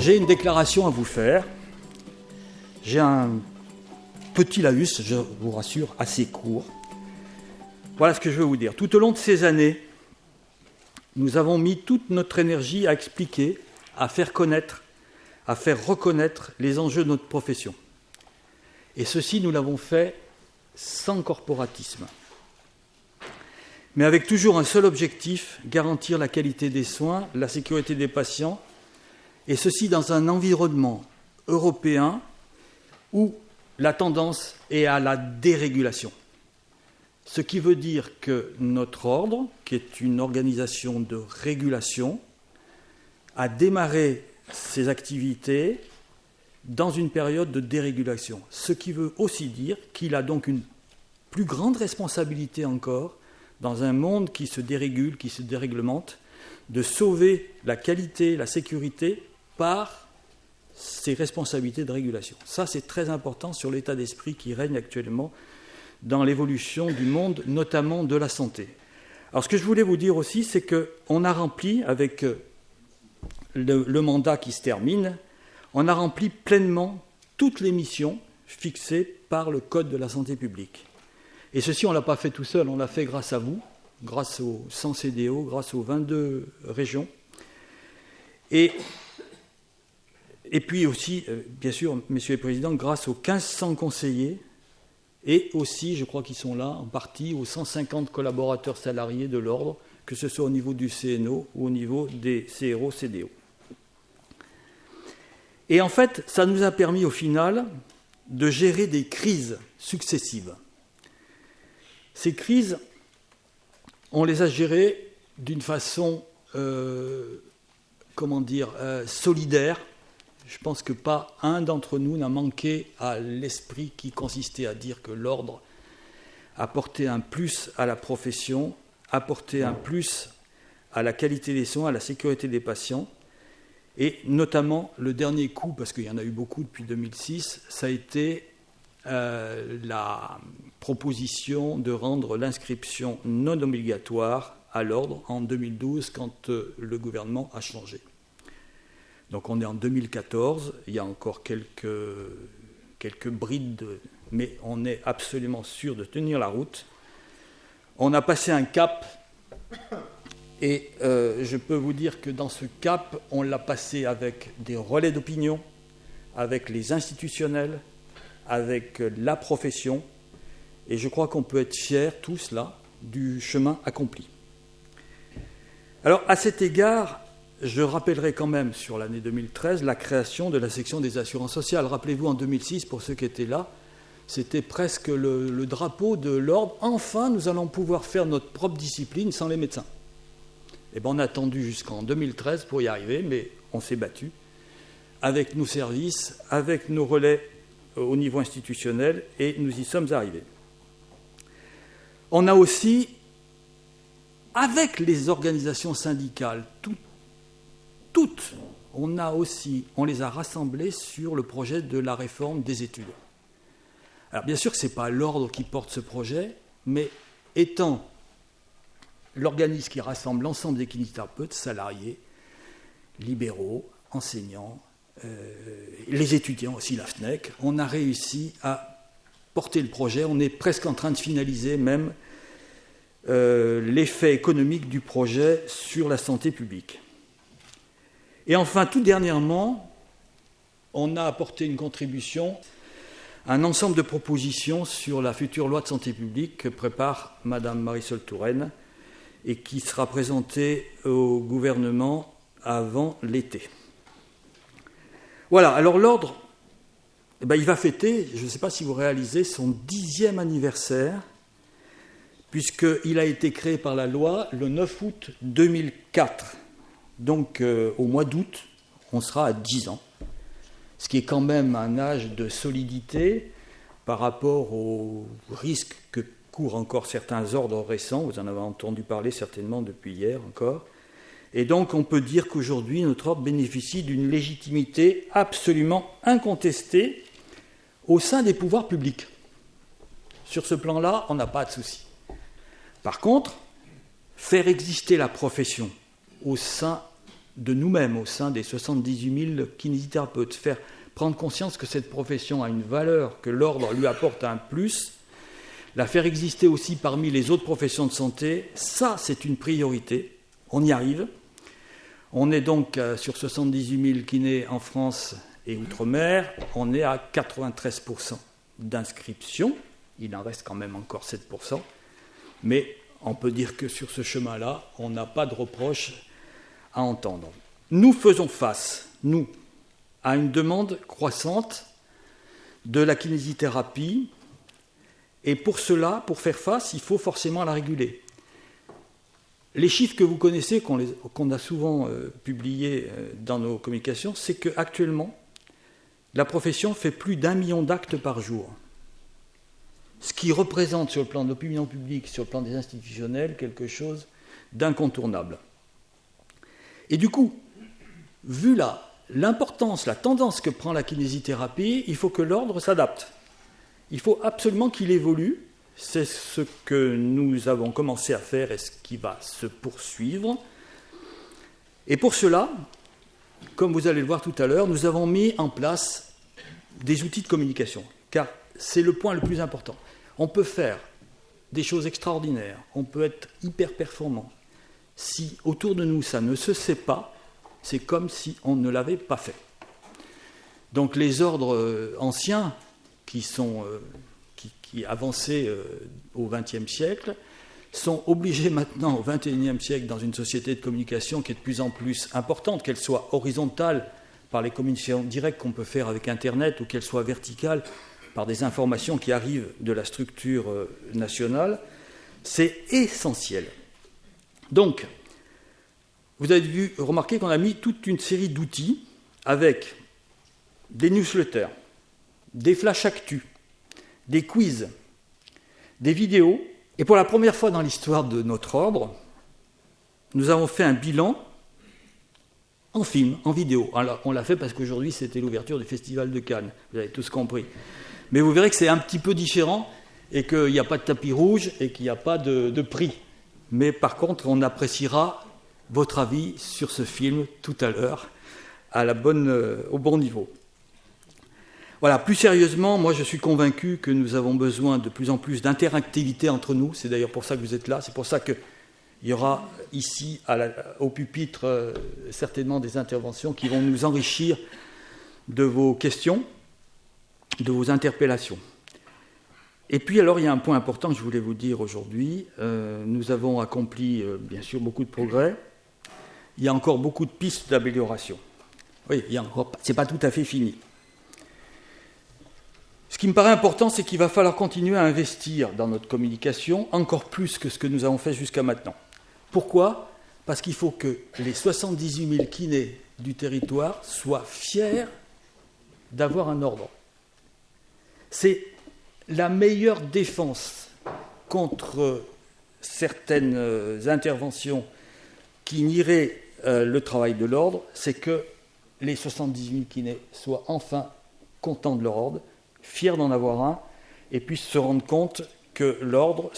J'ai une déclaration à vous faire. J'ai un petit laïus, je vous rassure, assez court. Voilà ce que je veux vous dire. Tout au long de ces années, nous avons mis toute notre énergie à expliquer, à faire connaître, à faire reconnaître les enjeux de notre profession. Et ceci, nous l'avons fait sans corporatisme, mais avec toujours un seul objectif, garantir la qualité des soins, la sécurité des patients, et ceci dans un environnement européen où la tendance est à la dérégulation. Ce qui veut dire que notre ordre, qui est une organisation de régulation, a démarré ses activités dans une période de dérégulation. Ce qui veut aussi dire qu'il a donc une plus grande responsabilité encore, dans un monde qui se dérégule, qui se déréglemente, de sauver la qualité, la sécurité par ses responsabilités de régulation. Ça, c'est très important sur l'état d'esprit qui règne actuellement dans l'évolution du monde, notamment de la santé. Alors, ce que je voulais vous dire aussi, c'est qu'on a rempli, avec le mandat qui se termine, on a rempli pleinement toutes les missions fixées par le Code de la santé publique. Et ceci, on ne l'a pas fait tout seul, on l'a fait grâce à vous, grâce aux 100 CDO, grâce aux 22 régions. Et puis aussi, bien sûr, messieurs les présidents, grâce aux 1500 conseillers et aussi, je crois qu'ils sont là, en partie, aux 150 collaborateurs salariés de l'ordre, que ce soit au niveau du CNO ou au niveau des CRO, CDO. Et en fait, ça nous a permis au final de gérer des crises successives. Ces crises, on les a gérées d'une façon, solidaire. Je pense que pas un d'entre nous n'a manqué à l'esprit qui consistait à dire que l'ordre apportait un plus à la profession, apportait un plus à la qualité des soins, à la sécurité des patients. Et notamment, le dernier coup, parce qu'il y en a eu beaucoup depuis 2006, ça a été la proposition de rendre l'inscription non obligatoire à l'ordre en 2012, quand le gouvernement a changé. Donc on est en 2014, il y a encore quelques brides, mais on est absolument sûr de tenir la route. On a passé un cap, et je peux vous dire que dans ce cap, on l'a passé avec des relais d'opinion, avec les institutionnels, avec la profession, et je crois qu'on peut être fiers, tous là, du chemin accompli. Alors, à cet égard, je rappellerai quand même sur l'année 2013 la création de la section des assurances sociales. Rappelez-vous, en 2006, pour ceux qui étaient là, c'était presque le drapeau de l'ordre. Enfin, nous allons pouvoir faire notre propre discipline sans les médecins. Eh bien, on a attendu jusqu'en 2013 pour y arriver, mais on s'est battu avec nos services, avec nos relais au niveau institutionnel, et nous y sommes arrivés. On a aussi, avec les organisations syndicales, toutes, on les a rassemblées sur le projet de la réforme des études. Alors bien sûr que ce n'est pas l'ordre qui porte ce projet, mais étant l'organisme qui rassemble l'ensemble des kinésithérapeutes, salariés, libéraux, enseignants, les étudiants aussi, la FNEC, on a réussi à porter le projet. On est presque en train de finaliser même l'effet économique du projet sur la santé publique. Et enfin, tout dernièrement, on a apporté une contribution à un ensemble de propositions sur la future loi de santé publique que prépare Mme Marisol Touraine et qui sera présentée au gouvernement avant l'été. Voilà, alors l'ordre, il va fêter, je ne sais pas si vous réalisez, son 10e anniversaire, puisqu'il a été créé par la loi le 9 août 2004. Donc au mois d'août, on sera à 10 ans, ce qui est quand même un âge de solidité par rapport aux risques que courent encore certains ordres récents. Vous en avez entendu parler certainement depuis hier encore. Et donc, on peut dire qu'aujourd'hui, notre ordre bénéficie d'une légitimité absolument incontestée au sein des pouvoirs publics. Sur ce plan-là, on n'a pas de souci. Par contre, faire exister la profession au sein de nous-mêmes au sein des 78 000 kinésithérapeutes, faire prendre conscience que cette profession a une valeur, que l'ordre lui apporte un plus, la faire exister aussi parmi les autres professions de santé, ça c'est une priorité, on y arrive. On est donc sur 78 000 kinés en France et Outre-mer, on est à 93% d'inscription, il en reste quand même encore 7%, mais on peut dire que sur ce chemin-là, on n'a pas de reproches à entendre. Nous faisons face, nous, à une demande croissante de la kinésithérapie, et pour cela, pour faire face, il faut forcément la réguler. Les chiffres que vous connaissez, qu'on a souvent publiés dans nos communications, c'est qu'actuellement, la profession fait plus d'1 million d'actes par jour. Ce qui représente sur le plan de l'opinion publique, sur le plan des institutionnels, quelque chose d'incontournable. Et du coup, vu l'importance, la tendance que prend la kinésithérapie, il faut que l'ordre s'adapte. Il faut absolument qu'il évolue. C'est ce que nous avons commencé à faire et ce qui va se poursuivre. Et pour cela, comme vous allez le voir tout à l'heure, nous avons mis en place des outils de communication, car c'est le point le plus important. On peut faire des choses extraordinaires, on peut être hyper performant. Si autour de nous ça ne se sait pas, c'est comme si on ne l'avait pas fait. Donc les ordres anciens qui avançaient au XXe siècle sont obligés maintenant au XXIe siècle dans une société de communication qui est de plus en plus importante, qu'elle soit horizontale par les communications directes qu'on peut faire avec Internet ou qu'elle soit verticale par des informations qui arrivent de la structure nationale, c'est essentiel. Donc, vous avez remarqué qu'on a mis toute une série d'outils avec des newsletters, des flash actus, des quiz, des vidéos. Et pour la première fois dans l'histoire de notre ordre, nous avons fait un bilan en film, en vidéo. Alors, on l'a fait parce qu'aujourd'hui, c'était l'ouverture du Festival de Cannes. Vous avez tous compris. Mais vous verrez que c'est un petit peu différent et qu'il n'y a pas de tapis rouge et qu'il n'y a pas de prix. Mais par contre, on appréciera votre avis sur ce film tout à l'heure, au bon niveau. Voilà, plus sérieusement, moi je suis convaincu que nous avons besoin de plus en plus d'interactivité entre nous. C'est d'ailleurs pour ça que vous êtes là. C'est pour ça qu'il y aura ici, au pupitre, certainement des interventions qui vont nous enrichir de vos questions, de vos interpellations. Et puis alors, il y a un point important que je voulais vous dire aujourd'hui. Nous avons accompli, bien sûr, beaucoup de progrès. Il y a encore beaucoup de pistes d'amélioration. Oui, c'est pas tout à fait fini. Ce qui me paraît important, c'est qu'il va falloir continuer à investir dans notre communication, encore plus que ce que nous avons fait jusqu'à maintenant. Pourquoi ? Parce qu'il faut que les 78 000 kinés du territoire soient fiers d'avoir un ordre. C'est la meilleure défense contre certaines interventions qui nieraient le travail de l'ordre, c'est que les 78 000 kinés soient enfin contents de leur ordre, fiers d'en avoir un, et puissent se rendre compte que l'ordre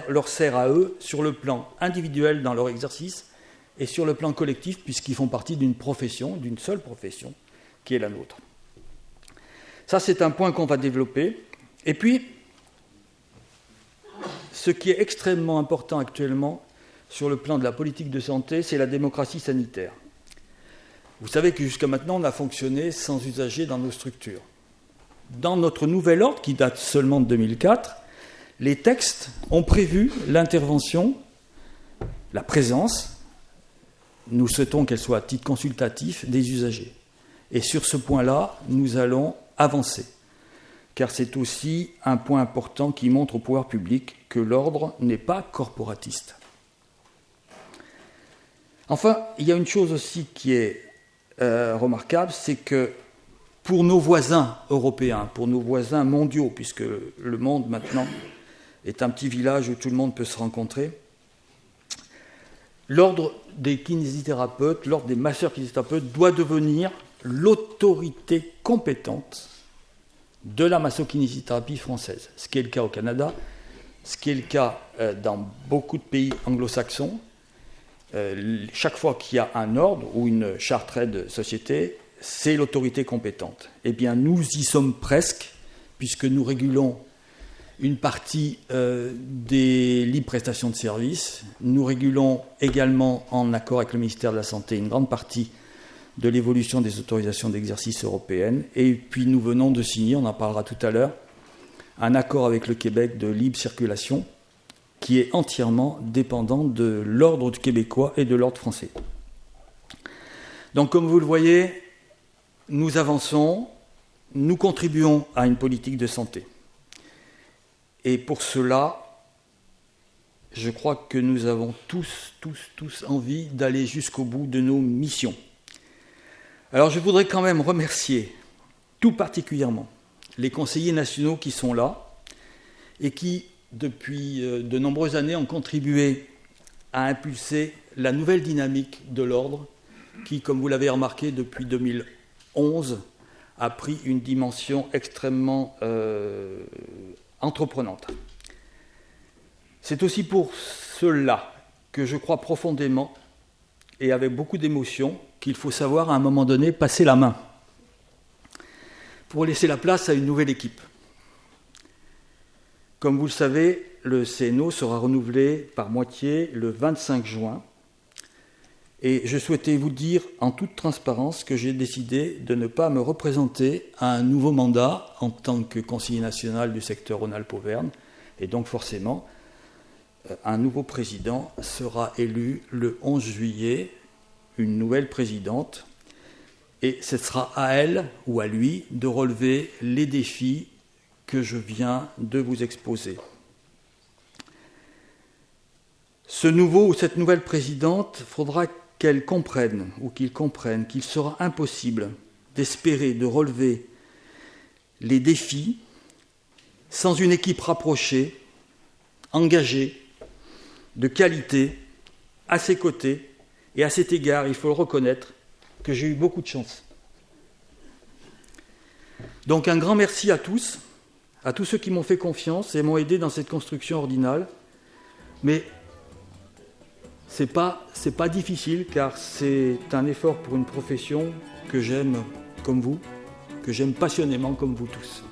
leur sert à eux sur le plan individuel dans leur exercice et sur le plan collectif, puisqu'ils font partie d'une profession, d'une seule profession, qui est la nôtre. Ça, c'est un point qu'on va développer. Et puis, ce qui est extrêmement important actuellement sur le plan de la politique de santé, c'est la démocratie sanitaire. Vous savez que jusqu'à maintenant, on a fonctionné sans usagers dans nos structures. Dans notre nouvel ordre, qui date seulement de 2004, les textes ont prévu l'intervention, la présence, nous souhaitons qu'elle soit à titre consultatif, des usagers. Et sur ce point-là, nous allons avancer, car c'est aussi un point important qui montre au pouvoir public que l'ordre n'est pas corporatiste. Enfin, il y a une chose aussi qui est remarquable, c'est que pour nos voisins européens, pour nos voisins mondiaux, puisque le monde maintenant est un petit village où tout le monde peut se rencontrer, l'ordre des kinésithérapeutes, l'ordre des masseurs kinésithérapeutes doit devenir l'autorité compétente de la massokinésithérapie française, ce qui est le cas au Canada, ce qui est le cas dans beaucoup de pays anglo-saxons, chaque fois qu'il y a un ordre ou une charte de société, c'est l'autorité compétente. Eh bien, nous y sommes presque, puisque nous régulons une partie des libres prestations de services. Nous régulons également, en accord avec le ministère de la Santé, une grande partie de l'évolution des autorisations d'exercice européennes. Et puis nous venons de signer, on en parlera tout à l'heure, un accord avec le Québec de libre circulation qui est entièrement dépendant de l'ordre québécois et de l'ordre français. Donc comme vous le voyez, nous avançons, nous contribuons à une politique de santé. Et pour cela, je crois que nous avons tous envie d'aller jusqu'au bout de nos missions. Alors je voudrais quand même remercier tout particulièrement les conseillers nationaux qui sont là et qui, depuis de nombreuses années, ont contribué à impulser la nouvelle dynamique de l'ordre qui, comme vous l'avez remarqué, depuis 2011, a pris une dimension extrêmement entreprenante. C'est aussi pour cela que je crois profondément et avec beaucoup d'émotion qu'il faut savoir à un moment donné passer la main pour laisser la place à une nouvelle équipe. Comme vous le savez, le CNO sera renouvelé par moitié le 25 juin et je souhaitais vous dire en toute transparence que j'ai décidé de ne pas me représenter à un nouveau mandat en tant que conseiller national du secteur Rhône-Alpes-Auvergne et donc forcément un nouveau président sera élu le 11 juillet, une nouvelle présidente, et ce sera à elle ou à lui de relever les défis que je viens de vous exposer. Ce nouveau ou cette nouvelle présidente, faudra qu'elle comprenne ou qu'il comprenne qu'il sera impossible d'espérer de relever les défis sans une équipe rapprochée, engagée, de qualité, à ses côtés. Et à cet égard, il faut le reconnaître, que j'ai eu beaucoup de chance. Donc un grand merci à tous ceux qui m'ont fait confiance et m'ont aidé dans cette construction ordinale. Mais c'est pas difficile, car c'est un effort pour une profession que j'aime comme vous, que j'aime passionnément comme vous tous.